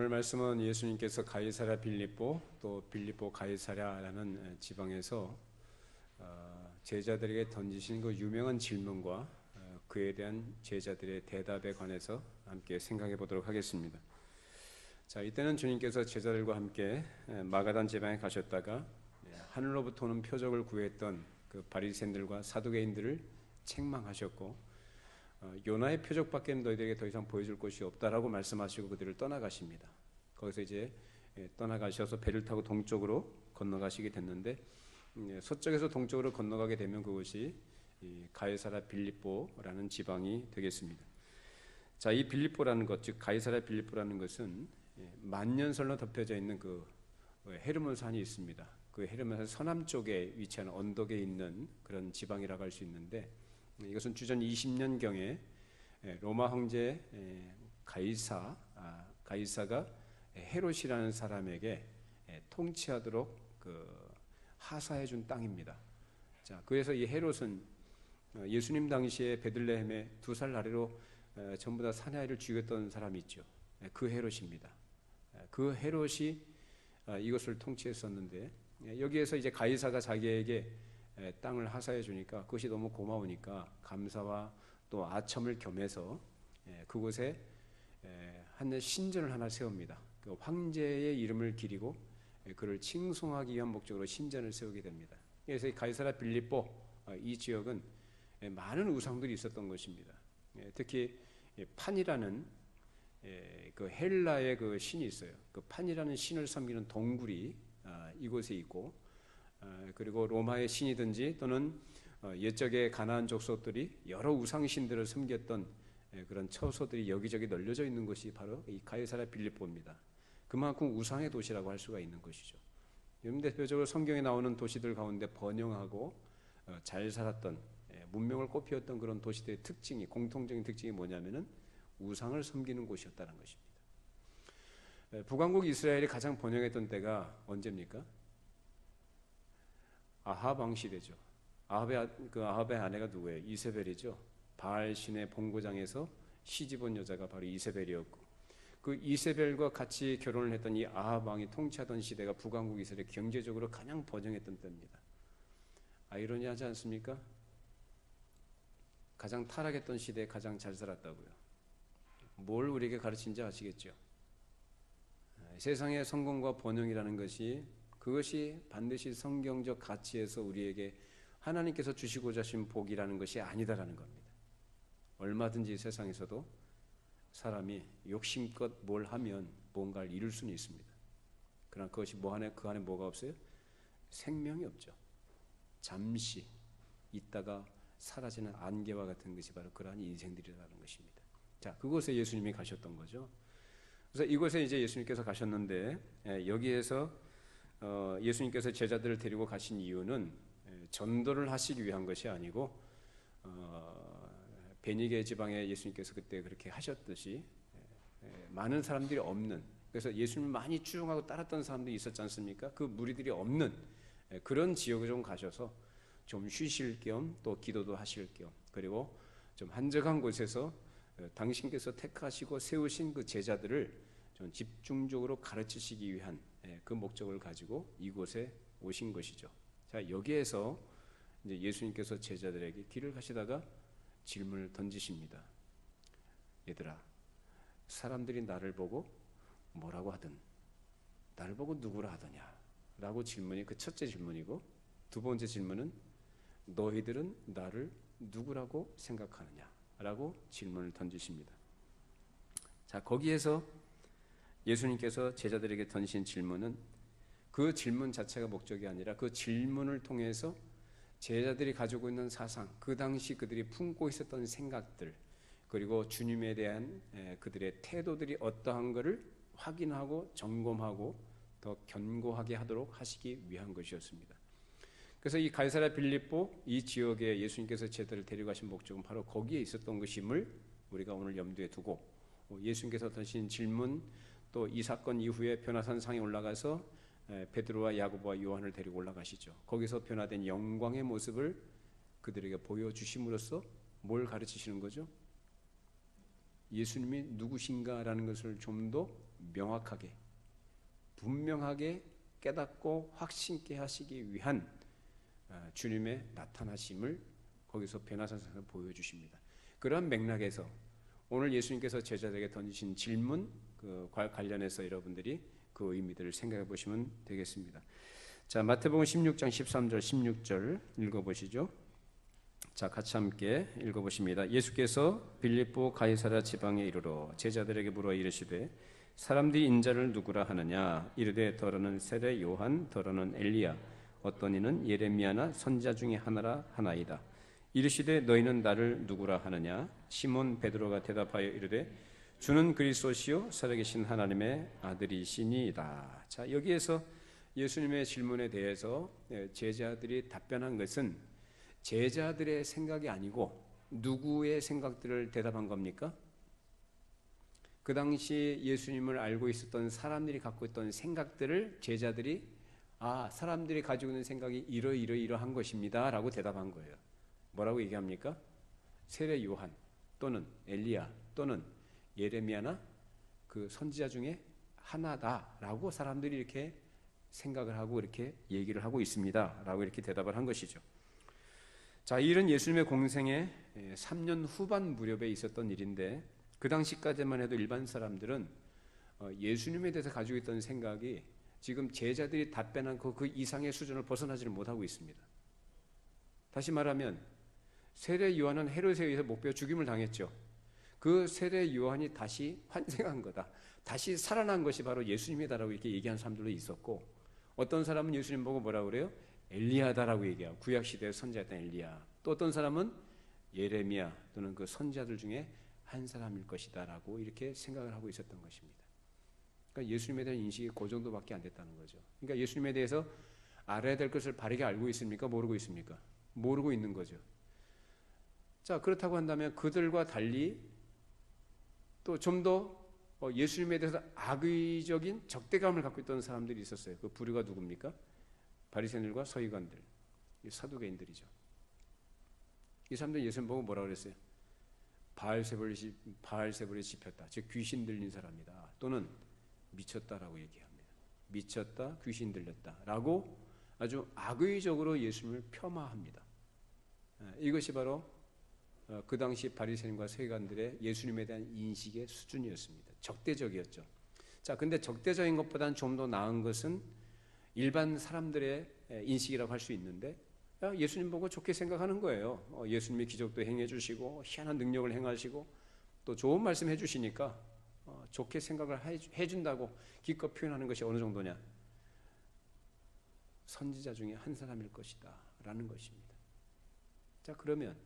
오늘 말씀은 예수님께서 가이사랴 빌립보 또 빌립보 가이사랴라는 지방에서 제자들에게 던지신 그 유명한 질문과 그에 대한 제자들의 대답에 관해서 함께 생각해 보도록 하겠습니다. 자, 이때는 주님께서 제자들과 함께 마가단 지방에 가셨다가 하늘로부터 오는 표적을 구했던 그 바리새인들과 사두개인들을 책망하셨고, 요나의 표적밖에 너희들에게 더 이상 보여줄 것이 없다라고 말씀하시고 그들을 떠나가십니다. 거기서 이제 떠나가셔서 배를 타고 동쪽으로 건너가시게 됐는데, 서쪽에서 동쪽으로 건너가게 되면 그것이 가이사랴 빌립보라는 지방이 되겠습니다. 자, 이 빌립보라는 것, 즉 가이사랴 빌립보라는 것은 만년설로 덮여져 있는 그 헤르몬 산이 있습니다. 그 헤르몬 산 서남쪽에 위치한 언덕에 있는 그런 지방이라고 할 수 있는데, 이것은 주전 20년경에 로마 황제 가이사가 헤롯이라는 사람에게 통치하도록 하사해 준 땅입니다. 자, 그래서 이 헤롯은 예수님 당시에 베들레헴에 2살 아래로 전부 다 사내아이를 죽였던 사람이 있죠. 그 헤롯입니다. 그 헤롯이 이것을 통치했었는데, 여기에서 이제 가이사가 자기에게 땅을 하사해 주니까 그것이 너무 고마우니까 감사와 또 아첨을 겸해서 그곳에 한 신전을 하나 세웁니다. 그 황제의 이름을 기리고 그를 칭송하기 위한 목적으로 신전을 세우게 됩니다. 그래서 이 가이사랴 빌립보 이 지역은 많은 우상들이 있었던 것입니다. 특히 판이라는 그 헬라의 그 신이 있어요. 그 판이라는 신을 섬기는 동굴이 이곳에 있고, 그리고 로마의 신이든지 또는 옛적의 가나안 족속들이 여러 우상신들을 섬겼던 그런 처소들이 여기저기 널려져 있는 것이 바로 이 가이사랴 빌립보입니다. 그만큼 우상의 도시라고 할 수가 있는 것이죠. 대표적으로 성경에 나오는 도시들 가운데 번영하고 잘 살았던, 문명을 꽃피웠던 그런 도시들의 특징이, 공통적인 특징이 뭐냐면은 우상을 섬기는 곳이었다는 것입니다. 북왕국 이스라엘이 가장 번영했던 때가 언제입니까? 아합 왕 시대죠. 아합의 아내가 누구예요? 이세벨이죠. 바알 신의 본고장에서 시집온 여자가 바로 이세벨이었고, 그 이세벨과 같이 결혼을 했던 이 아합 왕이 통치하던 시대가 북왕국 이스라엘 경제적으로 가장 번영했던 때입니다. 아이러니하지 않습니까? 가장 타락했던 시대에 가장 잘 살았다고요. 뭘 우리에게 가르친지 아시겠죠? 세상의 성공과 번영이라는 것이, 그것이 반드시 성경적 가치에서 우리에게 하나님께서 주시고자 하신 복이라는 것이 아니다라는 겁니다. 얼마든지 세상에서도 사람이 욕심껏 뭘 하면 뭔가를 이룰 수는 있습니다. 그러나 그것이 그 안에 뭐가 없어요? 생명이 없죠. 잠시 있다가 사라지는 안개와 같은 것이 바로 그러한 인생들이라는 것입니다. 자, 그곳에 예수님이 가셨던 거죠. 그래서 이곳에 이제 예수님께서 가셨는데, 여기에서 예수님께서 제자들을 데리고 가신 이유는 전도를 하시기 위한 것이 아니고, 베니게 지방에 예수님께서 그때 그렇게 하셨듯이 많은 사람들이 없는, 그래서 예수님을 많이 추종하고 따랐던 사람들이 있었지 않습니까? 그 무리들이 없는 그런 지역에 좀 가셔서 좀 쉬실 겸 또 기도도 하실 겸, 그리고 좀 한적한 곳에서 당신께서 택하시고 세우신 그 제자들을 좀 집중적으로 가르치시기 위한 그 목적을 가지고 이곳에 오신 것이죠. 자, 여기에서 이제 예수님께서 제자들에게 길을 가시다가 질문을 던지십니다. 얘들아, 사람들이 나를 보고 뭐라고 하든 나를 보고 누구라 하더냐? 라고 질문이 그 첫째 질문이고, 두 번째 질문은 너희들은 나를 누구라고 생각하느냐? 라고 질문을 던지십니다. 자, 거기에서 예수님께서 제자들에게 던진 질문은 그 질문 자체가 목적이 아니라 그 질문을 통해서 제자들이 가지고 있는 사상, 그 당시 그들이 품고 있었던 생각들, 그리고 주님에 대한 그들의 태도들이 어떠한 것을 확인하고 점검하고 더 견고하게 하도록 하시기 위한 것이었습니다. 그래서 이 가이사랴 빌립보 이 지역에 예수님께서 제자들을 데려가신 목적은 바로 거기에 있었던 것임을 우리가 오늘 염두에 두고, 예수님께서 던진 질문, 또 이 사건 이후에 변화산 상에 올라가서 베드로와 야고보와 요한을 데리고 올라가시죠. 거기서 변화된 영광의 모습을 그들에게 보여주심으로써 뭘 가르치시는 거죠? 예수님이 누구신가라는 것을 좀 더 명확하게 분명하게 깨닫고 확신케 하시기 위한 주님의 나타나심을 거기서 변화산상에서 보여주십니다. 그러한 맥락에서 오늘 예수님께서 제자들에게 던지신 질문 관련해서 여러분들이 그 의미들을 생각해 보시면 되겠습니다. 자, 마태복음 16장 13절 16절 읽어보시죠. 자, 같이 함께 읽어보십니다. 예수께서 빌립보 가이사랴 지방에 이르러 제자들에게 물어 이르시되 사람들이 인자를 누구라 하느냐? 이르되 더러는 세례 요한, 더러는 엘리야, 어떤 이는 예레미야나 선지자 중에 하나라 하나이다. 이르시되 너희는 나를 누구라 하느냐? 시몬 베드로가 대답하여 이르되 주는 그리스도시요 살아계신 하나님의 아들이시니이다. 자, 여기에서 예수님의 질문에 대해서 제자들이 답변한 것은 제자들의 생각이 아니고 누구의 생각들을 대답한 겁니까? 그 당시 예수님을 알고 있었던 사람들이 갖고 있던 생각들을 제자들이 사람들이 가지고 있는 생각이 이러이러한 것입니다 라고 대답한 거예요. 뭐라고 얘기합니까? 세례 요한 또는 엘리야 또는 예레미야나 그 선지자 중에 하나다라고 사람들이 이렇게 생각을 하고 이렇게 얘기를 하고 있습니다 라고 이렇게 대답을 한 것이죠. 자, 이 일은 예수님의 공생의 3년 후반 무렵에 있었던 일인데 그 당시까지만 해도 일반 사람들은 예수님에 대해서 가지고 있던 생각이 지금 제자들이 답변한 그 이상의 수준을 벗어나지를 못하고 있습니다. 다시 말하면 세례 요한은 헤롯에 의해서 목베어 죽임을 당했죠. 그 세례 요한이 다시 환생한 거다, 다시 살아난 것이 바로 예수님이다라고 이렇게 얘기하는 사람들도 있었고, 어떤 사람은 예수님 보고 뭐라고 그래요? 엘리야다라고 얘기하고, 구약시대의 선지자였던 엘리야. 또 어떤 사람은 예레미야 또는 그 선지자들 중에 한 사람일 것이다 라고 이렇게 생각을 하고 있었던 것입니다. 그러니까 예수님에 대한 인식이 그 정도밖에 안 됐다는 거죠. 그러니까 예수님에 대해서 알아야 될 것을 바르게 알고 있습니까? 모르고 있습니까? 모르고 있는 거죠. 자, 그렇다고 한다면 그들과 달리 또 좀 더 예수님에 대해서 악의적인 적대감을 갖고 있던 사람들이 있었어요. 그 부류가 누굽니까? 바리새인들과 서기관들, 사두개인들이죠. 이 사람들은 예수님 보고 뭐라고 그랬어요? 바알세불이 씹혔다, 즉 귀신 들린 사람이다, 또는 미쳤다라고 얘기합니다. 미쳤다, 귀신 들렸다라고 아주 악의적으로 예수님을 폄하합니다. 이것이 바로 그 당시 바리새인과 서기관들의 예수님에 대한 인식의 수준이었습니다. 적대적이었죠. 자, 근데 적대적인 것보다는 좀 더 나은 것은 일반 사람들의 인식이라고 할 수 있는데, 예수님 보고 좋게 생각하는 거예요. 예수님이 기적도 행해 주시고 희한한 능력을 행하시고 또 좋은 말씀 해주시니까 좋게 생각을 해준다고 기껏 표현하는 것이 어느 정도냐? 선지자 중에 한 사람일 것이다 라는 것입니다. 자, 그러면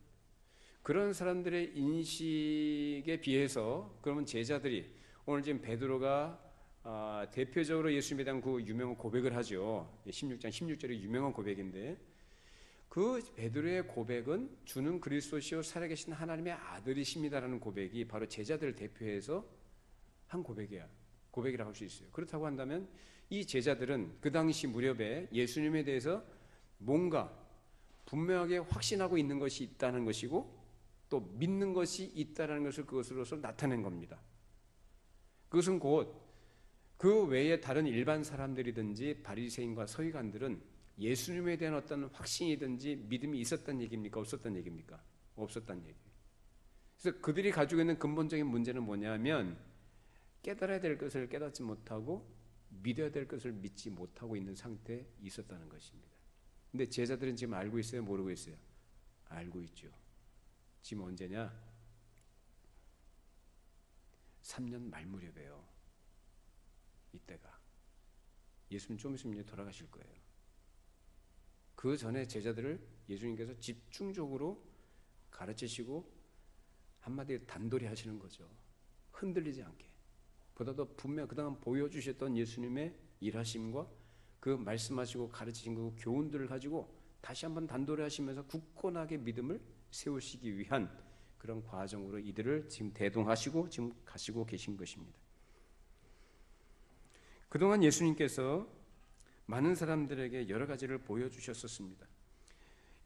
그런 사람들의 인식에 비해서 그러면 제자들이 오늘 지금 베드로가 대표적으로 예수님에 대한 그 유명한 고백을 하죠. 16장 16절이 유명한 고백인데, 그 베드로의 고백은 주는 그리스도시요 살아계신 하나님의 아들이십니다라는 고백이 바로 제자들을 대표해서 한 고백이라고 할 수 있어요. 그렇다고 한다면 이 제자들은 그 당시 무렵에 예수님에 대해서 뭔가 분명하게 확신하고 있는 것이 있다는 것이고 또 믿는 것이 있다는 것을 그것으로서 나타낸 겁니다. 그것은 곧 그 외에 다른 일반 사람들이든지 바리새인과 서기관들은 예수님에 대한 어떤 확신이든지 믿음이 있었던 얘기입니까? 없었던 얘기입니까? 없었던 얘기. 그래서 그들이 가지고 있는 근본적인 문제는 뭐냐면 깨달아야 될 것을 깨닫지 못하고 믿어야 될 것을 믿지 못하고 있는 상태에 있었다는 것입니다. 근데 제자들은 지금 알고 있어요? 모르고 있어요? 알고 있죠. 지금 언제냐? 3년 말 무렵이에요. 이때가. 예수님 좀 있으면 이제 돌아가실 거예요. 그 전에 제자들을 예수님께서 집중적으로 가르치시고 한마디로 단도리 하시는 거죠. 흔들리지 않게. 보다도 분명 그동안 보여주셨던 예수님의 일하심과 그 말씀하시고 가르치신 그 교훈들을 가지고 다시 한번 단도리 하시면서 굳건하게 믿음을 세우시기 위한 그런 과정으로 이들을 지금 대동하시고 지금 가시고 계신 것입니다. 그동안 예수님께서 많은 사람들에게 여러 가지를 보여주셨었습니다.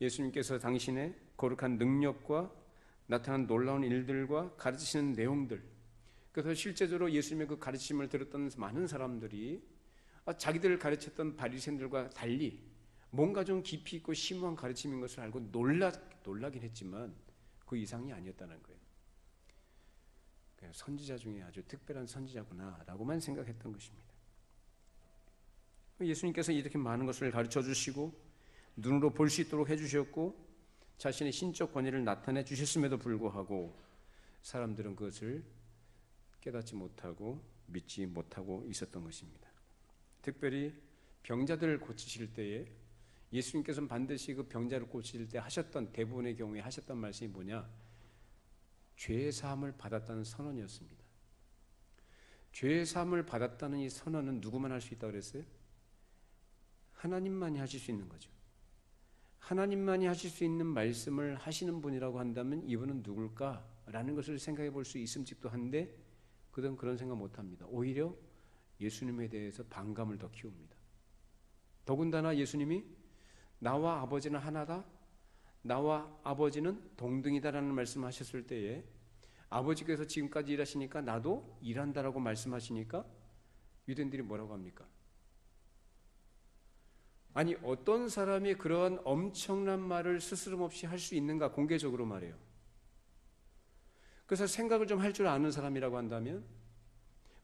예수님께서 당신의 거룩한 능력과 나타난 놀라운 일들과 가르치시는 내용들, 그래서 실제적으로 예수님의 그 가르침을 들었던 많은 사람들이 자기들 가르쳤던 바리새인들과 달리 뭔가 좀 깊이 있고 심오한 가르침인 것을 알고 놀라긴 했지만 그 이상이 아니었다는 거예요. 선지자 중에 아주 특별한 선지자구나라고만 생각했던 것입니다. 예수님께서 이렇게 많은 것을 가르쳐 주시고 눈으로 볼 수 있도록 해주셨고 자신의 신적 권위를 나타내 주셨음에도 불구하고 사람들은 그것을 깨닫지 못하고 믿지 못하고 있었던 것입니다. 특별히 병자들을 고치실 때에 예수님께서는 반드시 그 병자를 고칠 때 하셨던 대부분의 경우에 하셨던 말씀이 뭐냐? 죄의 사함을 받았다는 선언이었습니다. 죄의 사함을 받았다는 이 선언은 누구만 할 수 있다고 그랬어요? 하나님만이 하실 수 있는 거죠. 하나님만이 하실 수 있는 말씀을 하시는 분이라고 한다면 이분은 누굴까라는 것을 생각해 볼 수 있음직도 한데 그들은 그런 생각 못합니다. 오히려 예수님에 대해서 반감을 더 키웁니다. 더군다나 예수님이 나와 아버지는 하나다, 나와 아버지는 동등이다라는 말씀을 하셨을 때에 아버지께서 지금까지 일하시니까 나도 일한다라고 말씀하시니까 유대인들이 뭐라고 합니까? 아니 어떤 사람이 그러한 엄청난 말을 스스럼없이 할 수 있는가? 공개적으로 말해요. 그래서 생각을 좀 할 줄 아는 사람이라고 한다면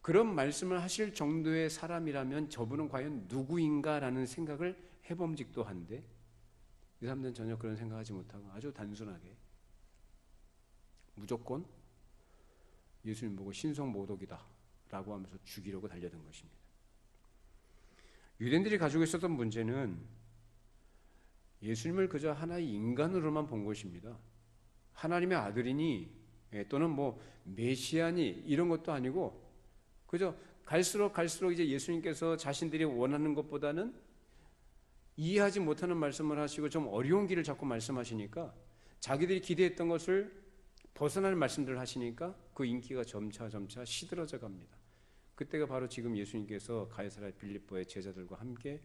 그런 말씀을 하실 정도의 사람이라면 저분은 과연 누구인가라는 생각을 해봄직도 한데 이 사람들은 전혀 그런 생각하지 못하고 아주 단순하게 무조건 예수님 보고 신성모독이다 라고 하면서 죽이려고 달려든 것입니다. 유대인들이 가지고 있었던 문제는 예수님을 그저 하나의 인간으로만 본 것입니다. 하나님의 아들이니 또는 뭐 메시아니 이런 것도 아니고 그저 갈수록 이제 예수님께서 자신들이 원하는 것보다는 이해하지 못하는 말씀을 하시고 좀 어려운 길을 자꾸 말씀하시니까 자기들이 기대했던 것을 벗어나는 말씀들을 하시니까 그 인기가 점차 시들어져 갑니다. 그때가 바로 지금 예수님께서 가이사랴 빌립보의 제자들과 함께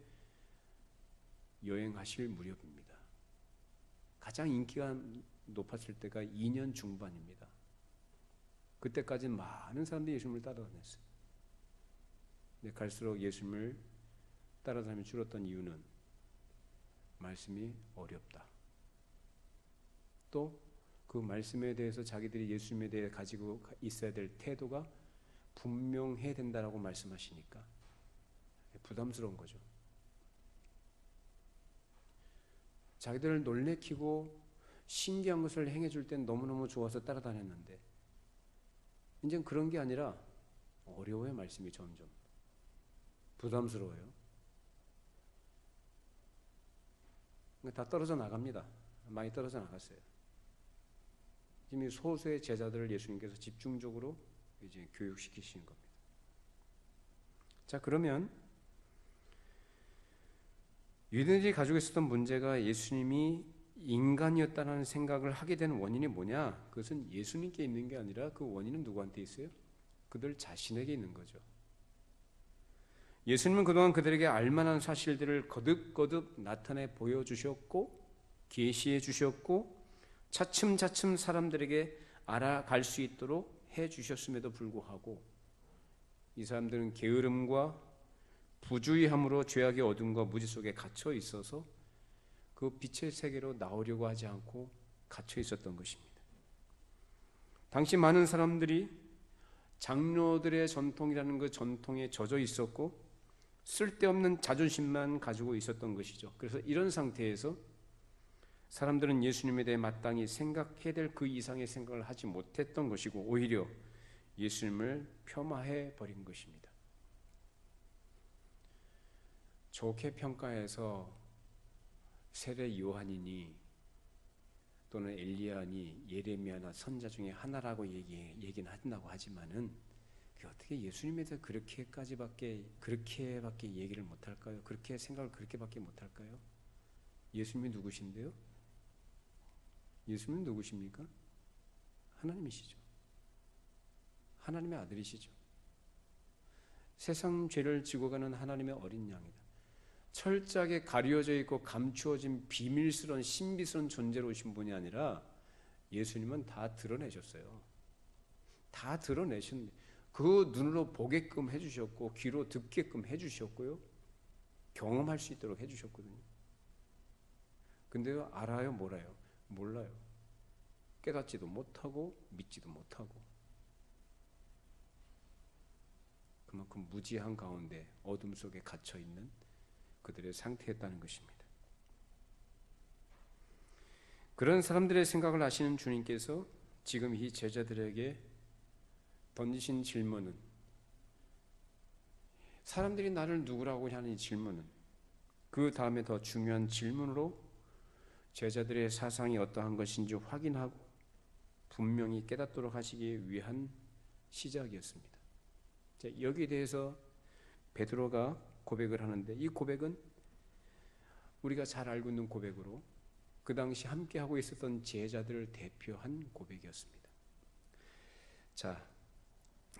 여행하실 무렵입니다. 가장 인기가 높았을 때가 2년 중반입니다. 그때까지는 많은 사람들이 예수님을 따라다녔어요. 근데 갈수록 예수님을 따라다니며 줄었던 이유는 말씀이 어렵다. 또 그 말씀에 대해서 자기들이 예수님에 대해 가지고 있어야 될 태도가 분명해야 된다라고 말씀하시니까 부담스러운 거죠. 자기들을 놀래키고 신기한 것을 행해줄 땐 너무너무 좋아서 따라다녔는데 이제는 그런 게 아니라 어려워요. 말씀이 점점 부담스러워요. 다 떨어져 나갑니다. 많이 떨어져 나갔어요. 지금 이 소수의 제자들을 예수님께서 집중적으로 이제 교육시키시는 겁니다. 자, 그러면 유대인들이 가지고 있었던 문제가 예수님이 인간이었다는 생각을 하게 된 원인이 뭐냐? 그것은 예수님께 있는 게 아니라 그 원인은 누구한테 있어요? 그들 자신에게 있는 거죠. 예수님은 그동안 그들에게 알만한 사실들을 거듭거듭 나타내 보여주셨고 계시해 주셨고 차츰차츰 사람들에게 알아갈 수 있도록 해주셨음에도 불구하고 이 사람들은 게으름과 부주의함으로 죄악의 어둠과 무지 속에 갇혀 있어서 그 빛의 세계로 나오려고 하지 않고 갇혀 있었던 것입니다. 당시 많은 사람들이 장로들의 전통이라는 그 전통에 젖어 있었고 쓸데없는 자존심만 가지고 있었던 것이죠. 그래서 이런 상태에서 사람들은 예수님에 대해 마땅히 생각해야 될 그 이상의 생각을 하지 못했던 것이고 오히려 예수님을 폄하해 버린 것입니다. 좋게 평가해서 세례 요한이니 또는 엘리야니 예레미야나 선자 중에 하나라고 얘기는 한다고 하지만은 그게 어떻게 예수님에 대해서 그렇게밖에 얘기를 못할까요? 그렇게 생각을 그렇게밖에 못할까요? 예수님이 누구신데요? 예수님은 누구십니까? 하나님이시죠. 하나님의 아들이시죠. 세상 죄를 지고 가는 하나님의 어린 양이다. 철저하게 가려져 있고 감추어진 비밀스러운 신비스러운 존재로 오신 분이 아니라 예수님은 다 드러내셨어요. 다 드러내신 그 눈으로 보게끔 해주셨고 귀로 듣게끔 해주셨고요. 경험할 수 있도록 해주셨거든요. 근데요, 알아요, 몰라요? 몰라요. 깨닫지도 못하고 믿지도 못하고 그만큼 무지한 가운데 어둠 속에 갇혀있는 그들의 상태였다는 것입니다. 그런 사람들의 생각을 아시는 주님께서 지금 이 제자들에게 던지신 질문은, 사람들이 나를 누구라고 하는 이 질문은 그 다음에 더 중요한 질문으로 제자들의 사상이 어떠한 것인지 확인하고 분명히 깨닫도록 하시기 위한 시작이었습니다. 여기에 대해서 베드로가 고백을 하는데, 이 고백은 우리가 잘 알고 있는 고백으로 그 당시 함께하고 있었던 제자들을 대표한 고백이었습니다. 자,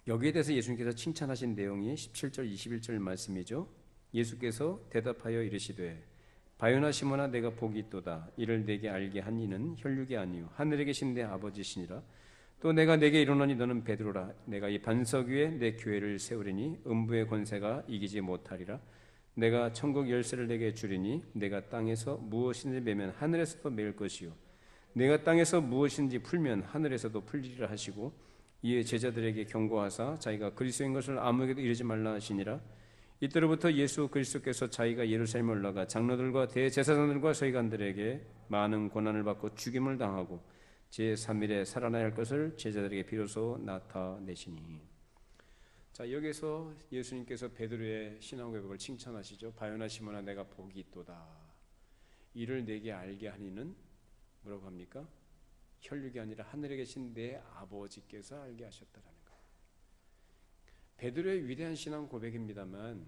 여기에 대해서 예수님께서 칭찬하신 내용이 17절 21절 말씀이죠. 예수께서 대답하여 이르시되 바요나 시몬아 내가 복이 있도다. 이를 내게 알게 한 이는 혈육이 아니요 하늘에 계신 내 아버지시니라. 또 내가 내게 이르노니 너는 베드로라. 내가 이 반석 위에 내 교회를 세우리니 음부의 권세가 이기지 못하리라. 내가 천국 열쇠를 내게 주리니 내가 땅에서 무엇인지 매면 하늘에서도 매일 것이요 내가 땅에서 무엇인지 풀면 하늘에서도 풀리리라 하시고, 이에 제자들에게 경고하사 자기가 그리스도인 것을 아무에게도 이르지 말라 하시니라. 이때로부터 예수 그리스도께서 자기가 예루살렘에 올라가 장로들과 대제사장들과 서기관들에게 많은 고난을 받고 죽임을 당하고 제3일에 살아나야 할 것을 제자들에게 비로소 나타내시니. 자, 여기서 예수님께서 베드로의 신앙 고백을 칭찬하시죠. 바요나 시몬아 내가 복이 있도다. 이를 내게 알게 하니는 뭐라고 합니까? 혈육이 아니라 하늘에 계신 내 아버지께서 알게 하셨다라는 거예요. 베드로의 위대한 신앙 고백입니다만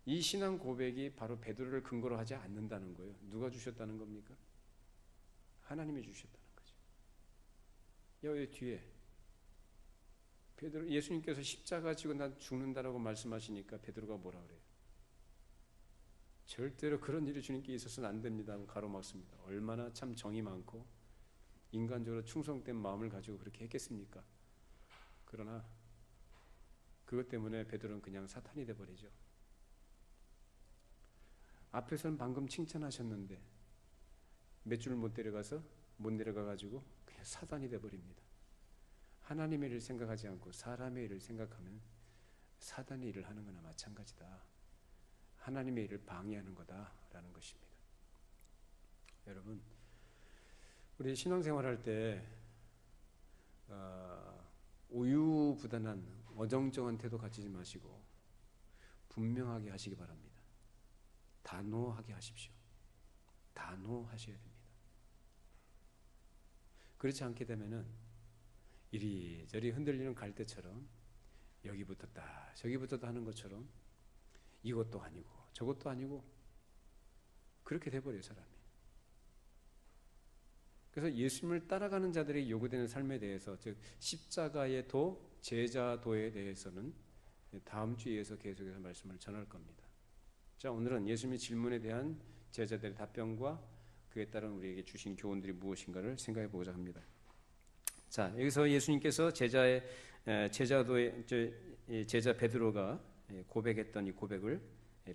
이 신앙 고백이 바로 베드로를 근거로 하지 않는다는 거예요. 누가 주셨다는 겁니까? 하나님이 주셨다는 거죠. 여기 뒤에 베드로, 예수님께서 십자가 지고 난 죽는다라고 말씀하시니까 베드로가 뭐라 그래요? 절대로 그런 일이 주님께 있어서는 안 됩니다. 가로막습니다. 얼마나 참 정이 많고 인간적으로 충성된 마음을 가지고 그렇게 했겠습니까? 그러나 그것 때문에 베드로는 그냥 사탄이 돼버리죠. 앞에서는 방금 칭찬하셨는데 몇 줄 못 내려가가지고 그냥 사탄이 돼버립니다. 하나님의 일을 생각하지 않고 사람의 일을 생각하면 사단의 일을 하는 거나 마찬가지다. 하나님의 일을 방해하는 거다라는 것입니다. 여러분, 우리 신앙생활할 때 우유부단한 어정쩡한 태도 가지지 마시고 분명하게 하시기 바랍니다. 단호하게 하십시오. 단호하셔야 됩니다. 그렇지 않게 되면은 이리저리 흔들리는 갈대처럼 여기 붙었다 저기 붙었다 하는 것처럼 이것도 아니고 저것도 아니고 그렇게 돼버려요, 사람이. 그래서 예수님을 따라가는 자들에게 요구되는 삶에 대해서, 즉 십자가의 도, 제자도에 대해서는 다음 주에서 계속해서 말씀을 전할 겁니다. 자, 오늘은 예수님의 질문에 대한 제자들의 답변과 그에 따른 우리에게 주신 교훈들이 무엇인가를 생각해 보고자 합니다. 자, 여기서 예수님께서 제자 베드로가 고백했던 이 고백을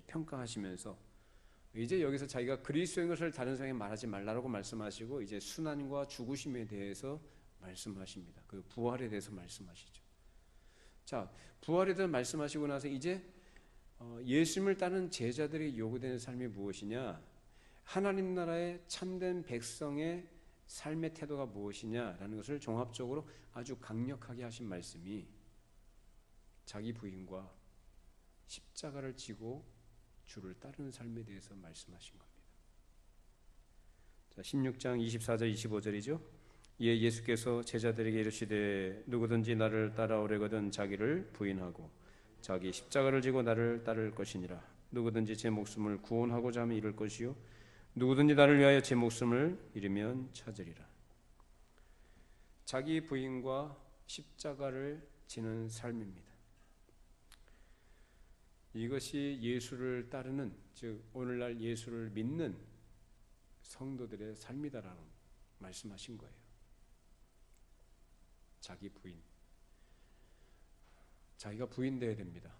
평가하시면서 이제 여기서 자기가 그리스도인 것을 다른 사람에게 말하지 말라고 말씀하시고 이제 순환과 죽으심에 대해서 말씀하십니다. 그 부활에 대해서 말씀하시죠. 자, 부활에 대해서 말씀하시고 나서 이제 예수님을 따르는 제자들에게 요구되는 삶이 무엇이냐, 하나님 나라의 참된 백성의 삶의 태도가 무엇이냐라는 것을 종합적으로 아주 강력하게 하신 말씀이 자기 부인과 십자가를 지고 주를 따르는 삶에 대해서 말씀하신 겁니다. 자, 16장 24절 25절이죠. 이에 예수께서 제자들에게 이르시되 누구든지 나를 따라오려거든 자기를 부인하고 자기 십자가를 지고 나를 따를 것이니라. 누구든지 제 목숨을 구원하고자 하면 잃을 것이요 누구든지 나를 위하여 제 목숨을 잃으면 찾으리라. 자기 부인과 십자가를 지는 삶입니다. 이것이 예수를 따르는, 즉 오늘날 예수를 믿는 성도들의 삶이다라고 말씀하신 거예요. 자기 부인. 자기가 부인되어야 됩니다.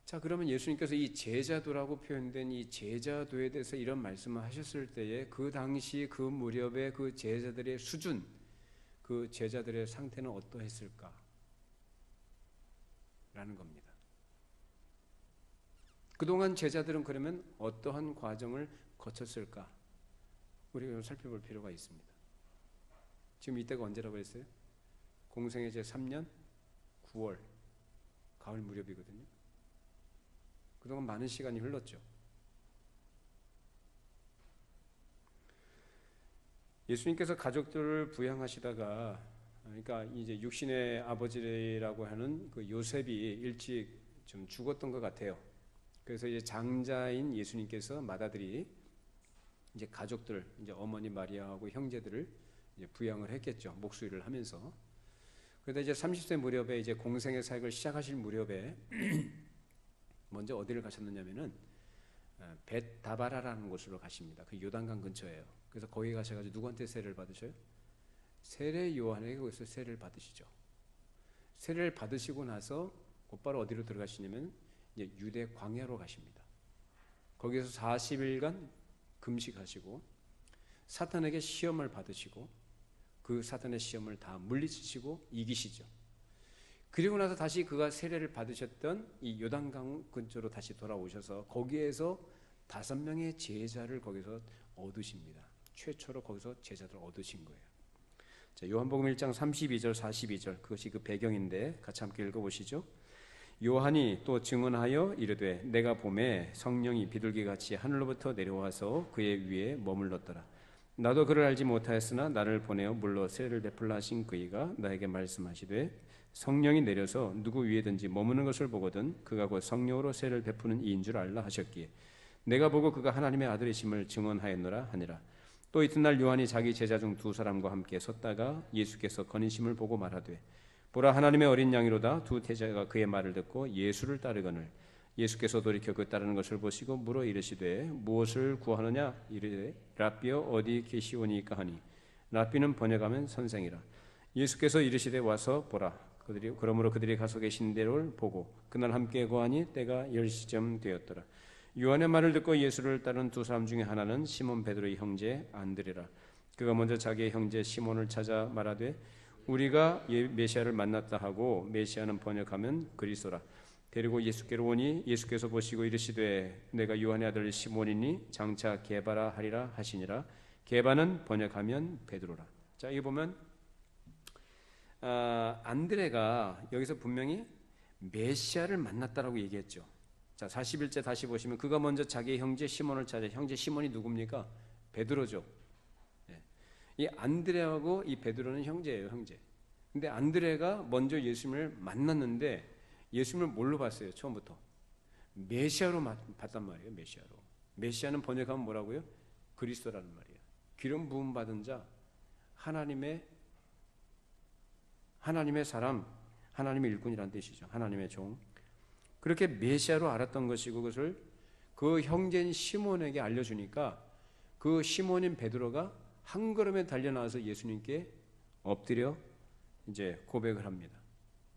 자, 그러면 예수님께서 이 제자도라고 표현된 이 제자도에 대해서 이런 말씀을 하셨을 때에 그 당시 그 무렵의 그 제자들의 수준, 그 제자들의 상태는 어떠했을까? 라는 겁니다. 그동안 제자들은 그러면 어떠한 과정을 거쳤을까? 우리가 좀 살펴볼 필요가 있습니다. 지금 이때가 언제라고 했어요? 공생애 제3년 9월 가을 무렵이거든요. 그동안 많은 시간이 흘렀죠. 예수님께서 가족들을 부양하시다가, 그러니까 이제 육신의 아버지라고 하는 그 요셉이 일찍 좀 죽었던 것 같아요. 그래서 이제 장자인 예수님께서 맏아들이 이제 가족들, 이제 어머니 마리아하고 형제들을 이제 부양을 했겠죠. 목수일을 하면서. 그러다 이제 30세 무렵에 이제 공생의 사역을 시작하실 무렵에 먼저 어디를 가셨느냐면은 벳다바라라는 곳으로 가십니다. 그 요단강 근처예요. 그래서 거기 가셔가지고 누구한테 세례를 받으셔요? 세례 요한에게 거기서 세례를 받으시죠. 세례를 받으시고 나서 곧바로 어디로 들어가시냐면 이제 유대 광야로 가십니다. 거기서 40일간 금식하시고 사탄에게 시험을 받으시고 그 사탄의 시험을 다 물리치시고 이기시죠. 그리고 나서 다시 그가 세례를 받으셨던 이 요단강 근처로 다시 돌아오셔서 거기에서 5명의 제자를 거기서 얻으십니다. 최초로 거기서 제자들을 얻으신 거예요. 자, 요한복음 1장 32절 42절 그것이 그 배경인데 같이 함께 읽어보시죠. 요한이 또 증언하여 이르되 내가 보매 성령이 비둘기같이 하늘로부터 내려와서 그의 위에 머물렀더라. 나도 그를 알지 못하였으나 나를 보내어 물로 세례를 베풀라 하신 그이가 나에게 말씀하시되 성령이 내려서 누구 위에든지 머무는 것을 보거든 그가 곧 성령으로 세례를 베푸는 이인 줄 알라 하셨기에 내가 보고 그가 하나님의 아들이심을 증언하였노라 하니라. 또 이튿날 요한이 자기 제자 중 2사람과 함께 섰다가 예수께서 거니심을 보고 말하되 보라 하나님의 어린 양이로다. 2 제자가 그의 말을 듣고 예수를 따르거늘 예수께서 돌이켜 그 따르는 것을 보시고 물어 이르시되 무엇을 구하느냐 이르되 랍비여 어디 계시오니까 하니 랍비는 번역하면 선생이라. 예수께서 이르시되 와서 보라. 그러므로 그들이 가서 계신 대로를 보고 그날 함께 거하니 때가 10시쯤 되었더라. 요한의 말을 듣고 예수를 따른 2사람 중에 하나는 시몬 베드로의 형제 안드레라. 그가 먼저 자기의 형제 시몬을 찾아 말하되 우리가 메시아를 만났다 하고 메시아는 번역하면 그리스도라. 데리고 예수께로 오니 예수께서 보시고 이르시되 내가 요한의 아들 시몬이니 장차 게바라 하리라 하시니라. 게바는 번역하면 베드로라. 자, 여기 보면 안드레가 여기서 분명히 메시아를 만났다라고 얘기했죠. 자, 41절 다시 보시면 그가 먼저 자기의 형제 시몬을 찾아. 형제 시몬이 누굽니까? 베드로죠. 네. 이 안드레하고 이 베드로는 형제예요, 형제. 근데 안드레가 먼저 예수님을 만났는데 예수님을 뭘로 봤어요? 처음부터 메시아로 봤단 말이에요. 메시아로. 메시아는 번역하면 뭐라고요? 그리스도라는 말이에요. 기름 부음 받은 자, 하나님의 사람, 하나님의 일꾼이라는 뜻이죠. 하나님의 종. 그렇게 메시아로 알았던 것이고 그것을 그 형제인 시몬에게 알려주니까 그 시몬인 베드로가 한 걸음에 달려나와서 예수님께 엎드려 이제 고백을 합니다.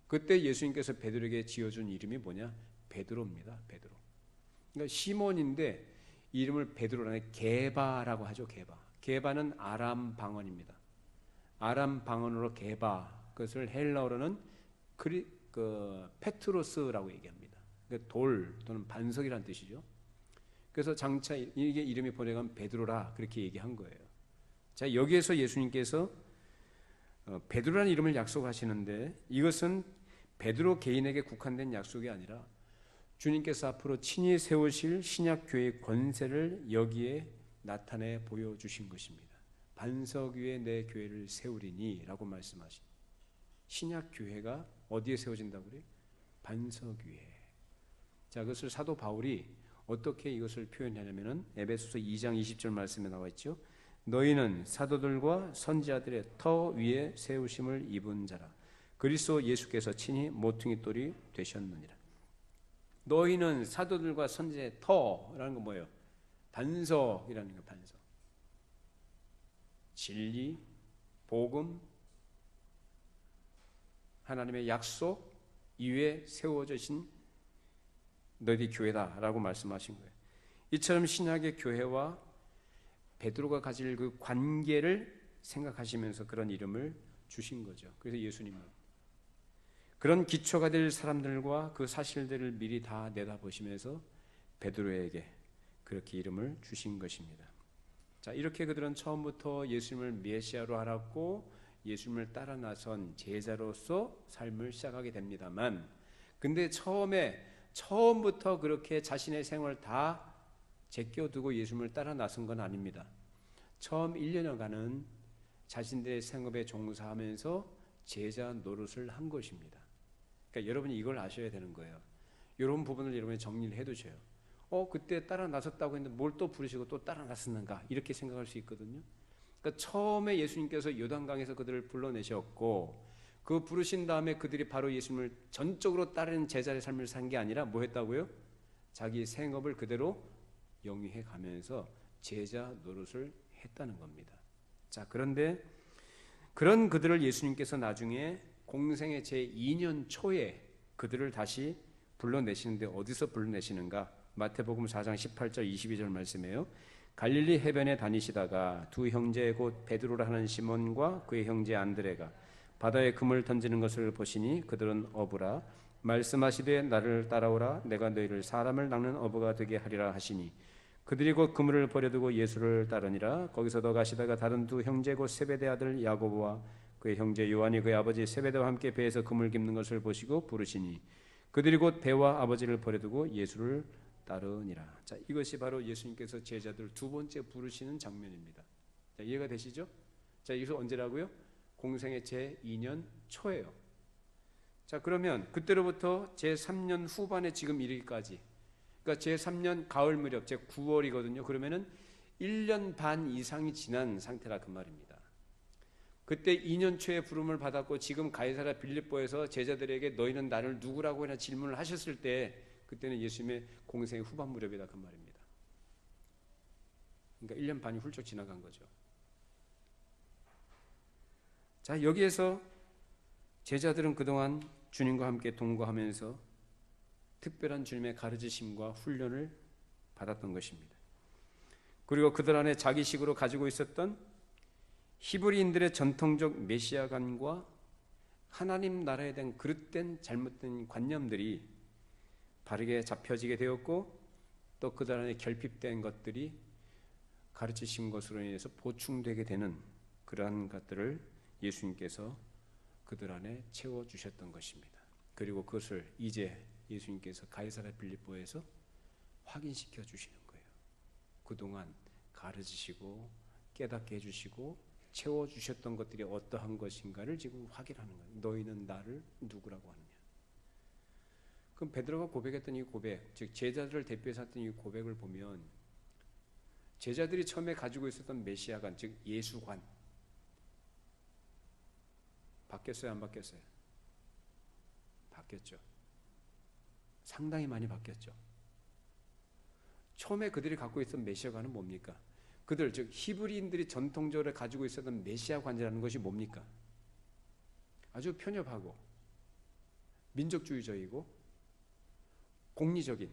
그때 예수님께서 베드로에게 지어준 이름이 뭐냐? 베드로입니다. 베드로. 그러니까 시몬인데 이름을 베드로라는 게바라고 하죠. 게바는 아람 방언입니다. 아람 방언으로 게바. 그것을 헬라어로는 페트로스라고 얘기합니다. 돌 또는 반석이라는 뜻이죠. 그래서 장차 이게 이름이 번역하면 베드로라 그렇게 얘기한 거예요. 자, 여기에서 예수님께서 베드로라는 이름을 약속하시는데 이것은 베드로 개인에게 국한된 약속이 아니라 주님께서 앞으로 친히 세우실 신약 교회의 권세를 여기에 나타내 보여주신 것입니다. 반석 위에 내 교회를 세우리니 라고 말씀하신 신약 교회가 어디에 세워진다고 그래요? 반석 위에. 자, 그것을 사도 바울이 어떻게 이것을 표현하냐면은 에베소서 2장 20절 말씀에 나와 있죠. 너희는 사도들과 선지자들의 터 위에 세우심을 입은 자라. 그리스도 예수께서 친히 모퉁이 돌이 되셨느니라. 너희는 사도들과 선지자의 터라는 건 뭐예요? 반석이라는 거. 반석. 진리, 복음, 하나님의 약속, 이 위에 세워지신 너희 교회다라고 말씀하신 거예요. 이처럼 신약의 교회와 베드로가 가질 그 관계를 생각하시면서 그런 이름을 주신 거죠. 그래서 예수님은 그런 기초가 될 사람들과 그 사실들을 미리 다 내다보시면서 베드로에게 그렇게 이름을 주신 것입니다. 자, 이렇게 그들은 처음부터 예수님을 메시아로 알았고 예수님을 따라 나선 제자로서 삶을 시작하게 됩니다만, 근데 처음부터 그렇게 자신의 생활을 다 제껴두고 예수님을 따라 나선 건 아닙니다. 처음 1년여간은 자신들의 생업에 종사하면서 제자 노릇을 한 것입니다. 그러니까 여러분이 이걸 아셔야 되는 거예요. 이런 부분을 여러분이 정리를 해두셔요. 그때 따라 나섰다고 했는데 뭘 또 부르시고 또 따라 나섰는가, 이렇게 생각할 수 있거든요. 그러니까 처음에 예수님께서 요단강에서 그들을 불러내셨고 그 부르신 다음에 그들이 바로 예수님을 전적으로 따르는 제자의 삶을 산 게 아니라 뭐 했다고요? 자기 생업을 그대로 영위해 가면서 제자 노릇을 했다는 겁니다. 자, 그런데 그런 그들을 예수님께서 나중에 공생의 제2년 초에 그들을 다시 불러내시는데 어디서 불러내시는가? 마태복음 4장 18절 22절 말씀이에요. 갈릴리 해변에 다니시다가 두 형제 곧 베드로라 하는 시몬과 그의 형제 안드레가 바다에 금을 던지는 것을 보시니 그들은 어부라 말씀하시되 나를 따라오라 내가 너희를 사람을 낚는 어부가 되게 하리라 하시니 그들이 곧 그물을 버려두고 예수를 따르니라. 거기서 더 가시다가 다른 두 형제 곧 세베대 아들 야고보와 그의 형제 요한이 그의 아버지 세베대와 함께 배에서 금을 깁는 것을 보시고 부르시니 그들이 곧 배와 아버지를 버려두고 예수를 따르니라. 자, 이것이 바로 예수님께서 제자들 두 번째 부르시는 장면입니다. 자, 이해가 되시죠? 자, 이것은 언제라고요? 공생의 제2년 초예요. 자, 그러면 그때로부터 제3년 후반에 지금 이르기까지, 그러니까 제3년 가을 무렵 제9월이거든요. 그러면은 1년 반 이상이 지난 상태라 그 말입니다. 그때 2년 초에 부름을 받았고 지금 가이사랴 빌립보에서 제자들에게 너희는 나를 누구라고 하나 질문을 하셨을 때 그때는 예수님의 공생의 후반 무렵이다 그 말입니다. 그러니까 1년 반이 훌쩍 지나간 거죠. 자, 여기에서 제자들은 그동안 주님과 함께 동거하면서 특별한 주님의 가르치심과 훈련을 받았던 것입니다. 그리고 그들 안에 자기식으로 가지고 있었던 히브리인들의 전통적 메시아관과 하나님 나라에 대한 그릇된 잘못된 관념들이 바르게 잡혀지게 되었고 또 그들 안에 결핍된 것들이 가르치신 것으로 인해서 보충되게 되는 그러한 것들을 예수님께서 그들 안에 채워주셨던 것입니다. 그리고 그것을 이제 예수님께서 가이사랴 빌립보에서 확인시켜 주시는 거예요. 그동안 가르치시고 깨닫게 해주시고 채워주셨던 것들이 어떠한 것인가를 지금 확인하는 거예요. 너희는 나를 누구라고 하느냐. 그럼 베드로가 고백했던 이 고백, 즉 제자들을 대표해서 했던 이 고백을 보면 제자들이 처음에 가지고 있었던 메시아관, 즉 예수관 바뀌었어요? 안 바뀌었어요? 바뀌었죠. 상당히 많이 바뀌었죠. 처음에 그들이 갖고 있었던 메시아관은 뭡니까? 그들, 즉 히브리인들이 전통적으로 가지고 있었던 메시아관이라는 것이 뭡니까? 아주 편협하고 민족주의적이고 공리적인,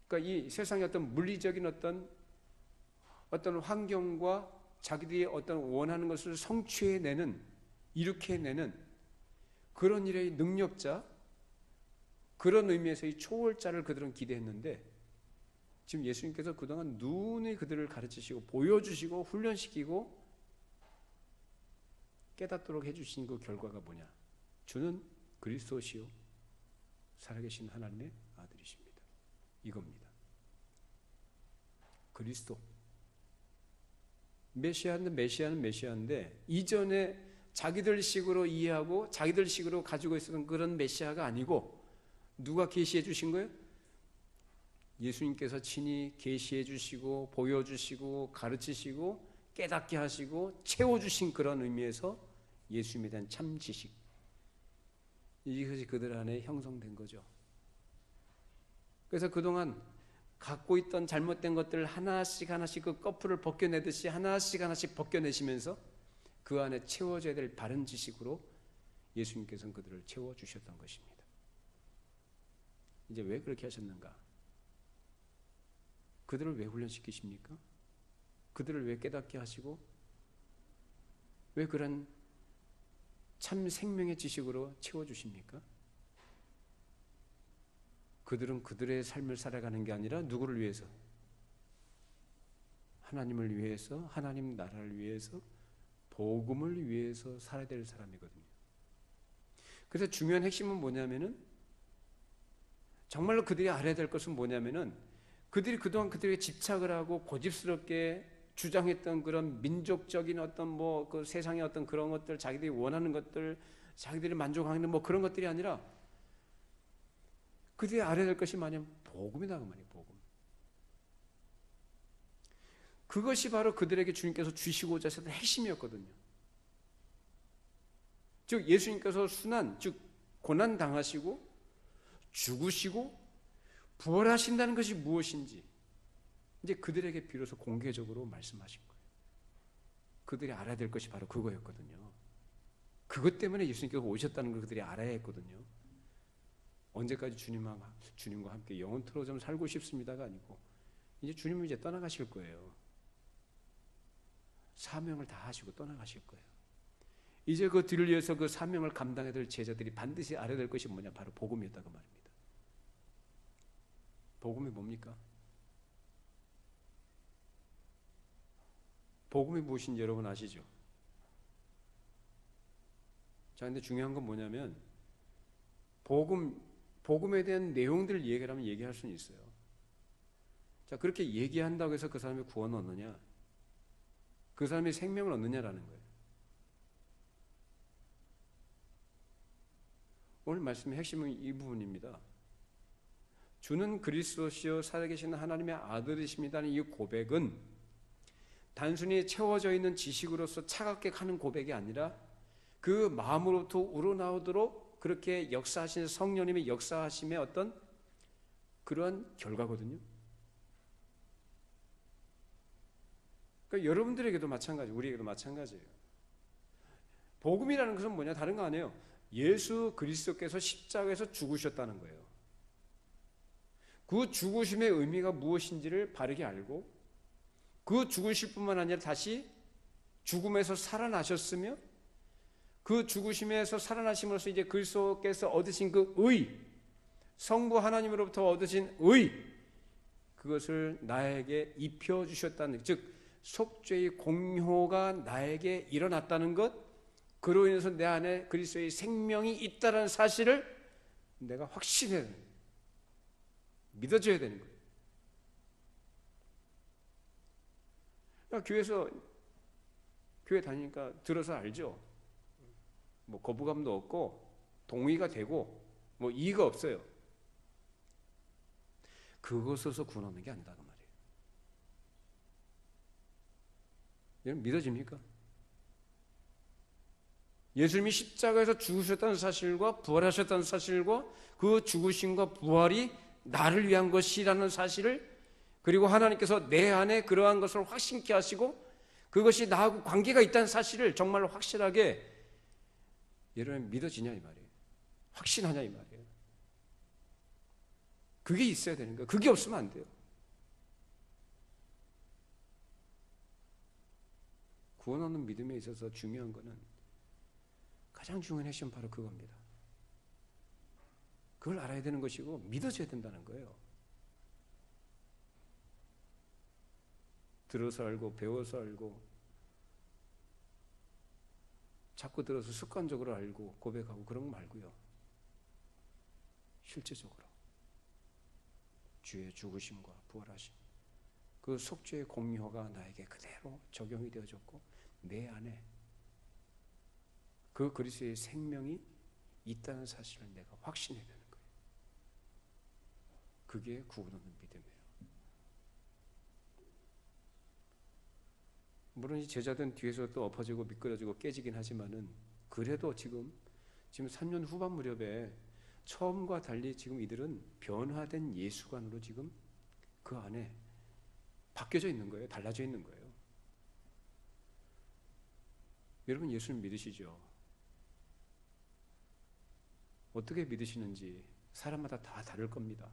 그러니까 이 세상의 어떤 물리적인 어떤 환경과 자기들이 어떤 원하는 것을 성취해내는, 일으켜내는 그런 일의 능력자, 그런 의미에서의 초월자를 그들은 기대했는데 지금 예수님께서 그동안 눈이 그들을 가르치시고 보여주시고 훈련시키고 깨닫도록 해주신 그 결과가 뭐냐? 주는 그리스도시요 살아계신 하나님의 아들이십니다. 이겁니다. 그리스도. 메시아는 메시아인데 이전에 자기들 식으로 이해하고 자기들 식으로 가지고 있었던 그런 메시아가 아니고 누가 계시해 주신 거예요? 예수님께서 친히 계시해 주시고 보여주시고 가르치시고 깨닫게 하시고 채워주신 그런 의미에서 예수님에 대한 참 지식, 이것이 그들 안에 형성된 거죠. 그래서 그동안 갖고 있던 잘못된 것들을 하나씩 그 거풀을 벗겨내듯이 하나씩 벗겨내시면서 그 안에 채워져야 될 바른 지식으로 예수님께서는 그들을 채워주셨던 것입니다. 이제 왜 그렇게 하셨는가? 그들을 왜 훈련시키십니까? 그들을 왜 깨닫게 하시고 왜 그런 참 생명의 지식으로 채워주십니까? 그들은 그들의 삶을 살아가는 게 아니라 누구를 위해서? 하나님을 위해서, 하나님 나라를 위해서, 복음을 위해서 살아야 될 사람이거든요. 그래서 중요한 핵심은 뭐냐면은 정말로 그들이 알아야 될 것은 뭐냐면은 그들이 그동안 그들에게 집착을 하고 고집스럽게 주장했던 그런 민족적인 어떤 뭐 그 세상의 어떤 그런 것들, 자기들이 원하는 것들, 자기들이 만족하는 뭐 그런 것들이 아니라 그들이 알아야 될 것이 뭐냐면 복음이다 그 말이에요. 복음. 그것이 바로 그들에게 주님께서 주시고자 하셨던 핵심이었거든요. 즉 예수님께서 순환, 즉 고난 당하시고 죽으시고 부활하신다는 것이 무엇인지 이제 그들에게 비로소 공개적으로 말씀하신 거예요. 그들이 알아야 될 것이 바로 그거였거든요. 그것 때문에 예수님께서 오셨다는 걸 그들이 알아야 했거든요. 언제까지 주님과 함께 영원토록 좀 살고 싶습니다가 아니고 이제 주님은 이제 떠나가실 거예요. 사명을 다 하시고 떠나가실 거예요. 이제 그 뒤를 위해서 그 사명을 감당해야 될 제자들이 반드시 알아야 될 것이 뭐냐? 바로 복음이었다고 말입니다. 복음이 뭡니까? 복음이 무엇인지 여러분 아시죠? 자, 근데 중요한 건 뭐냐면 복음에 대한 내용들을 얘기하면 얘기할 수는 있어요. 자, 그렇게 얘기한다고 해서 그 사람이 구원을 얻느냐? 그 사람이 생명을 얻느냐라는 거예요. 오늘 말씀의 핵심은 이 부분입니다. 주는 그리스도시요 살아계신 하나님의 아들이십니다는 이 고백은 단순히 채워져 있는 지식으로서 차갑게 가는 고백이 아니라 그 마음으로부터 우러나오도록 그렇게 역사하신 성령님의 역사하심의 어떤 그러한 결과거든요. 그러니까 여러분들에게도 마찬가지, 우리에게도 마찬가지예요. 복음이라는 것은 뭐냐? 다른 거 아니에요. 예수 그리스도께서 십자가에서 죽으셨다는 거예요. 그 죽으심의 의미가 무엇인지를 바르게 알고 그 죽으실 뿐만 아니라 다시 죽음에서 살아나셨으며 그 죽으심에서 살아나심으로써 이제 그리스도께서 얻으신 그 의, 성부 하나님으로부터 얻으신 의, 그것을 나에게 입혀주셨다는, 즉 속죄의 공효가 나에게 일어났다는 것, 그로 인해서 내 안에 그리스도의 생명이 있다는 사실을 내가 확신해야 되는 거예요. 믿어줘야 되는 거예요. 그러니까 교회 다니니까 들어서 알죠. 뭐 거부감도 없고 동의가 되고 뭐 이의가 없어요. 그것에서 구원하는 게 아니다 그 말이에요. 여러분 믿어집니까? 예수님이 십자가에서 죽으셨다는 사실과 부활하셨다는 사실과 그 죽으심과 부활이 나를 위한 것이라는 사실을, 그리고 하나님께서 내 안에 그러한 것을 확신케 하시고 그것이 나하고 관계가 있다는 사실을 정말로 확실하게 여러분 믿어지냐 이 말이에요. 확신하냐 이 말이에요. 그게 있어야 되는 거예요. 그게 없으면 안 돼요. 구원 얻는 믿음에 있어서 중요한 거는, 가장 중요한 핵심은 바로 그겁니다. 그걸 알아야 되는 것이고 믿어줘야 된다는 거예요. 들어서 알고 배워서 알고 자꾸 들어서 습관적으로 알고 고백하고 그런 거 말고요. 실제적으로 주의 죽으심과 부활하심, 그 속죄의 공효가 나에게 그대로 적용이 되어졌고 내 안에 그 그리스도의 생명이 있다는 사실을 내가 확신해야 되는 거예요. 그게 구원 얻는 믿음이에요. 물론 이 제자들은 뒤에서 또 엎어지고 미끄러지고 깨지긴 하지만은 그래도 지금 3년 후반 무렵에 처음과 달리 지금 이들은 변화된 예수관으로 지금 그 안에 바뀌어져 있는 거예요. 달라져 있는 거예요. 여러분 예수님 믿으시죠? 어떻게 믿으시는지 사람마다 다 다를 겁니다.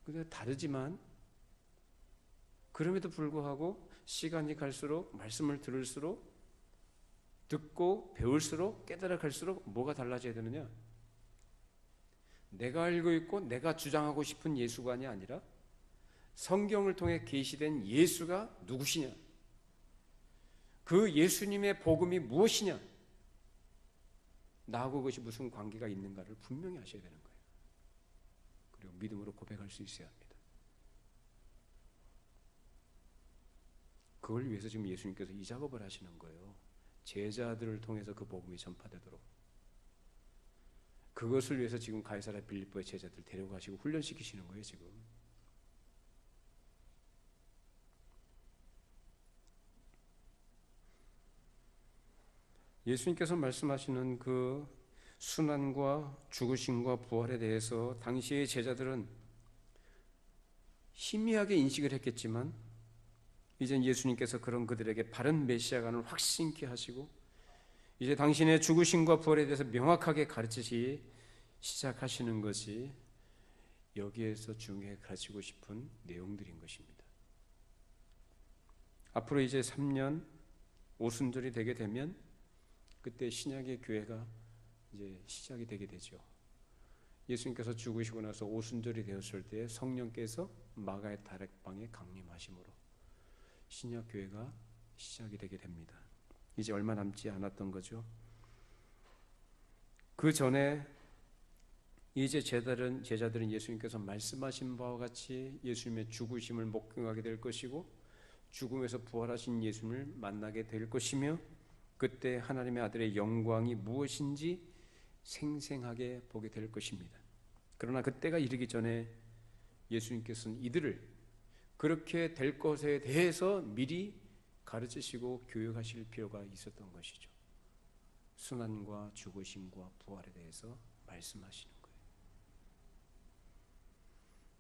근데 다르지만 그럼에도 불구하고 시간이 갈수록 말씀을 들을수록 듣고 배울수록 깨달아 갈수록 뭐가 달라져야 되느냐? 내가 알고 있고 내가 주장하고 싶은 예수관이 아니라 성경을 통해 계시된 예수가 누구시냐? 그 예수님의 복음이 무엇이냐? 나하고 그것이 무슨 관계가 있는가를 분명히 아셔야 되는 거예요. 그리고 믿음으로 고백할 수 있어야 합니다. 그걸 위해서 지금 예수님께서 이 작업을 하시는 거예요. 제자들을 통해서 그 복음이 전파되도록. 그것을 위해서 지금 가이사랴 빌립보의 제자들 데려가시고 훈련시키시는 거예요, 지금. 예수님께서 말씀하시는 그 순환과 죽으심과 부활에 대해서 당시의 제자들은 희미하게 인식을 했겠지만 이젠 예수님께서 그런 그들에게 바른 메시아관을 확신케 하시고 이제 당신의 죽으심과 부활에 대해서 명확하게 가르치시 시작하시는 것이 여기에서 중요하게 가르치고 싶은 내용들인 것입니다. 앞으로 이제 3년 오순절이 되게 되면 그때 신약의 교회가 이제 시작이 되게 되죠. 예수님께서 죽으시고 나서 오순절이 되었을 때 성령께서 마가의 다락방에 강림하심으로 신약 교회가 시작이 되게 됩니다. 이제 얼마 남지 않았던 거죠. 그 전에 이제 제자들은 예수님께서 말씀하신 바와 같이 예수님의 죽으심을 목격하게 될 것이고 죽음에서 부활하신 예수님을 만나게 될 것이며 그때 하나님의 아들의 영광이 무엇인지 생생하게 보게 될 것입니다. 그러나 그때가 이르기 전에 예수님께서는 이들을 그렇게 될 것에 대해서 미리 가르치시고 교육하실 필요가 있었던 것이죠. 순환과 죽으심과 부활에 대해서 말씀하시는 거예요.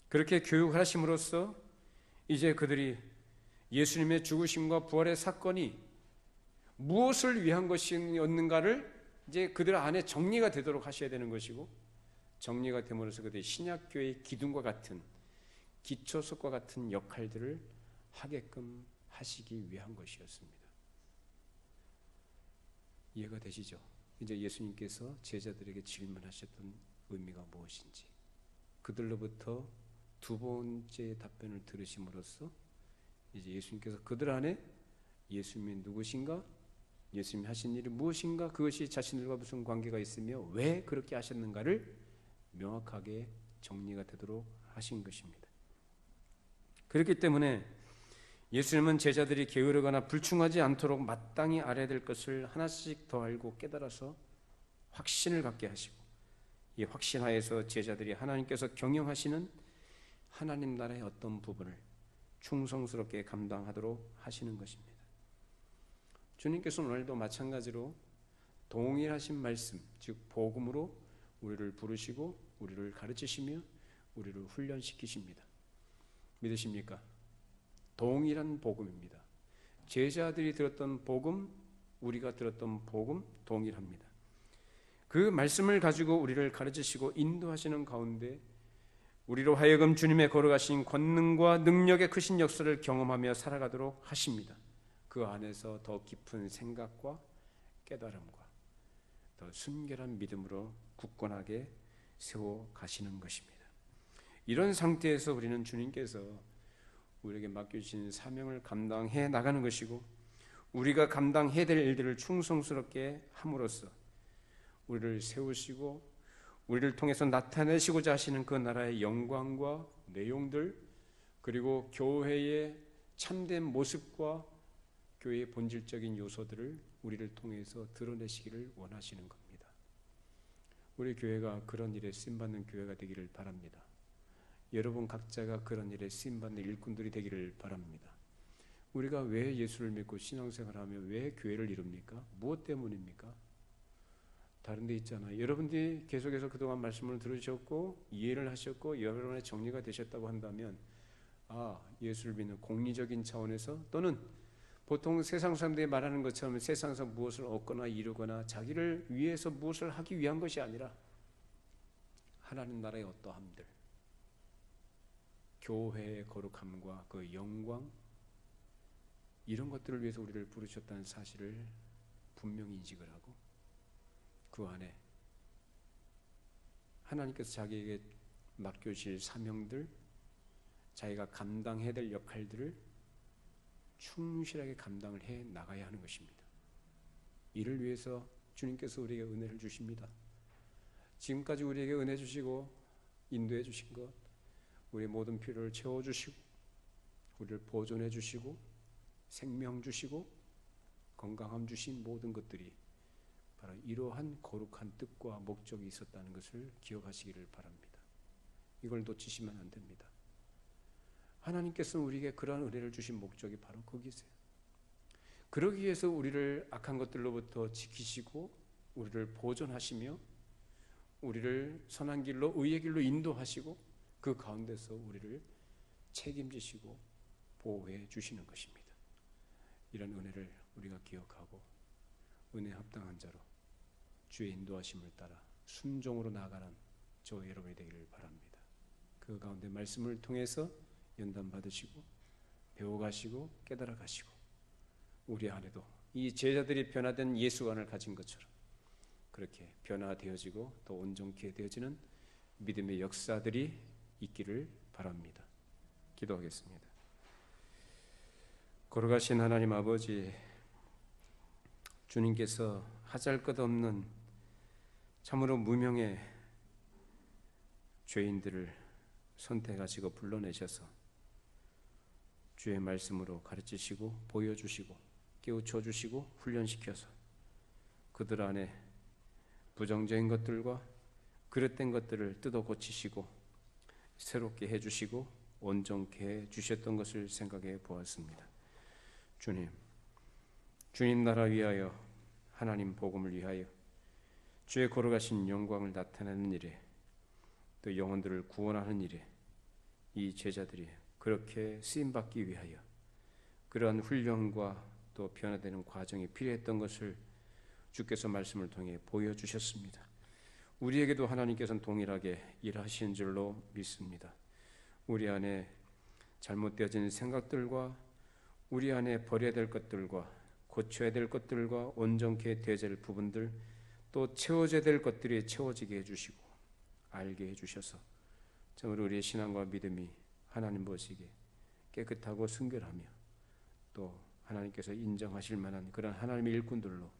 그렇게 교육하심으로써 이제 그들이 예수님의 죽으심과 부활의 사건이 무엇을 위한 것이었는가를 이제 그들 안에 정리가 되도록 하셔야 되는 것이고 정리가 됨으로써 그들이 신약교회의 기둥과 같은 기초석과 같은 역할들을 하게끔 하시기 위한 것이었습니다. 이해가 되시죠? 이제 예수님께서 제자들에게 질문하셨던 의미가 무엇인지 그들로부터 두 번째 답변을 들으심으로써 이제 예수님께서 그들 안에 예수님이 누구신가? 예수님이 하신 일이 무엇인가? 그것이 자신들과 무슨 관계가 있으며 왜 그렇게 하셨는가를 명확하게 정리가 되도록 하신 것입니다. 그렇기 때문에 예수님은 제자들이 게으르거나 불충하지 않도록 마땅히 알아야 될 것을 하나씩 더 알고 깨달아서 확신을 갖게 하시고 이 확신하에서 제자들이 하나님께서 경영하시는 하나님 나라의 어떤 부분을 충성스럽게 감당하도록 하시는 것입니다. 주님께서는 오늘도 마찬가지로 동일하신 말씀, 즉 복음으로 우리를 부르시고 우리를 가르치시며 우리를 훈련시키십니다. 믿으십니까? 동일한 복음입니다. 제자들이 들었던 복음, 우리가 들었던 복음 동일합니다. 그 말씀을 가지고 우리를 가르치시고 인도하시는 가운데 우리로 하여금 주님의 걸어가신 권능과 능력의 크신 역사를 경험하며 살아가도록 하십니다. 그 안에서 더 깊은 생각과 깨달음과 더 순결한 믿음으로 굳건하게 세워 가시는 것입니다. 이런 상태에서 우리는 주님께서 우리에게 맡겨주신 사명을 감당해 나가는 것이고 우리가 감당해야 될 일들을 충성스럽게 함으로써 우리를 세우시고 우리를 통해서 나타내시고자 하시는 그 나라의 영광과 내용들 그리고 교회의 참된 모습과 교회의 본질적인 요소들을 우리를 통해서 드러내시기를 원하시는 겁니다. 우리 교회가 그런 일에 쓰임받는 교회가 되기를 바랍니다. 여러분 각자가 그런 일에 쓰임받는 일꾼들이 되기를 바랍니다. 우리가 왜 예수를 믿고 신앙생활하며 왜 교회를 이룹니까? 무엇 때문입니까? 다른 데 있잖아요. 여러분들이 계속해서 그동안 말씀을 들으셨고 이해를 하셨고 여러분의 정리가 되셨다고 한다면 예수를 믿는 공리적인 차원에서 또는 보통 세상 사람들이 말하는 것처럼 세상에서 무엇을 얻거나 이루거나 자기를 위해서 무엇을 하기 위한 것이 아니라 하나님 나라의 어떠함들, 교회의 거룩함과 그 영광, 이런 것들을 위해서 우리를 부르셨다는 사실을 분명히 인식을 하고 그 안에 하나님께서 자기에게 맡겨주실 사명들, 자기가 감당해야 될 역할들을 충실하게 감당을 해 나가야 하는 것입니다. 이를 위해서 주님께서 우리에게 은혜를 주십니다. 지금까지 우리에게 은혜 주시고 인도해 주신 것, 우리의 모든 필요를 채워주시고 우리를 보존해 주시고 생명 주시고 건강함 주신 모든 것들이 바로 이러한 거룩한 뜻과 목적이 있었다는 것을 기억하시기를 바랍니다. 이걸 놓치시면 안 됩니다. 하나님께서는 우리에게 그러한 은혜를 주신 목적이 바로 거기세요. 그러기 위해서 우리를 악한 것들로부터 지키시고 우리를 보존하시며 우리를 선한 길로 의의 길로 인도하시고 그 가운데서 우리를 책임지시고 보호해 주시는 것입니다. 이런 은혜를 우리가 기억하고 은혜 합당한 자로 주의 인도하심을 따라 순종으로 나아가는 저와 여러분이 되기를 바랍니다. 그 가운데 말씀을 통해서 연단 받으시고 배워가시고 깨달아가시고 우리 안에도 이 제자들이 변화된 예수관을 가진 것처럼 그렇게 변화되어지고 또 온전케 되어지는 믿음의 역사들이 있기를 바랍니다. 기도하겠습니다. 거룩하신 하나님 아버지, 주님께서 하잘것없는 참으로 무명의 죄인들을 선택하시고 불러내셔서 주의 말씀으로 가르치시고 보여주시고 깨우쳐주시고 훈련시켜서 그들 안에 부정적인 것들과 그릇된 것들을 뜯어 고치시고 새롭게 해주시고 온전케 해주셨던 것을 생각해 보았습니다. 주님 나라 위하여 하나님 복음을 위하여 주의 거룩하신 영광을 나타내는 일에 또 영혼들을 구원하는 일에 이 제자들이 그렇게 쓰임받기 위하여 그러한 훈련과 또 변화되는 과정이 필요했던 것을 주께서 말씀을 통해 보여주셨습니다. 우리에게도 하나님께서는 동일하게 일하신 줄로 믿습니다. 우리 안에 잘못되어진 생각들과 우리 안에 버려야 될 것들과 고쳐야 될 것들과 온전케 되어야 될 부분들 또 채워져야 될 것들이 채워지게 해주시고 알게 해주셔서 정말 우리의 신앙과 믿음이 하나님 보시기에 깨끗하고 순결하며 또 하나님께서 인정하실 만한 그런 하나님의 일꾼들로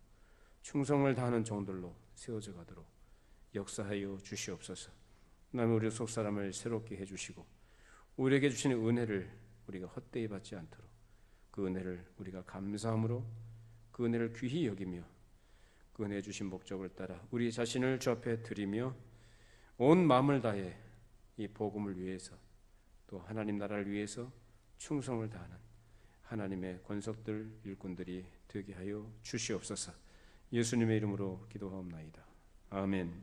충성을 다하는 종들로 세워져 가도록 역사하여 주시옵소서. 남의 우리 속사람을 새롭게 해주시고 우리에게 주시는 은혜를 우리가 헛되이 받지 않도록 그 은혜를 우리가 감사함으로 그 은혜를 귀히 여기며 그 은혜 주신 목적을 따라 우리 자신을 주 앞에 드리며 온 마음을 다해 이 복음을 위해서 또 하나님 나라를 위해서 충성을 다하는 하나님의 권속들 일꾼들이 되게 하여 주시옵소서. 예수님의 이름으로 기도하옵나이다. 아멘.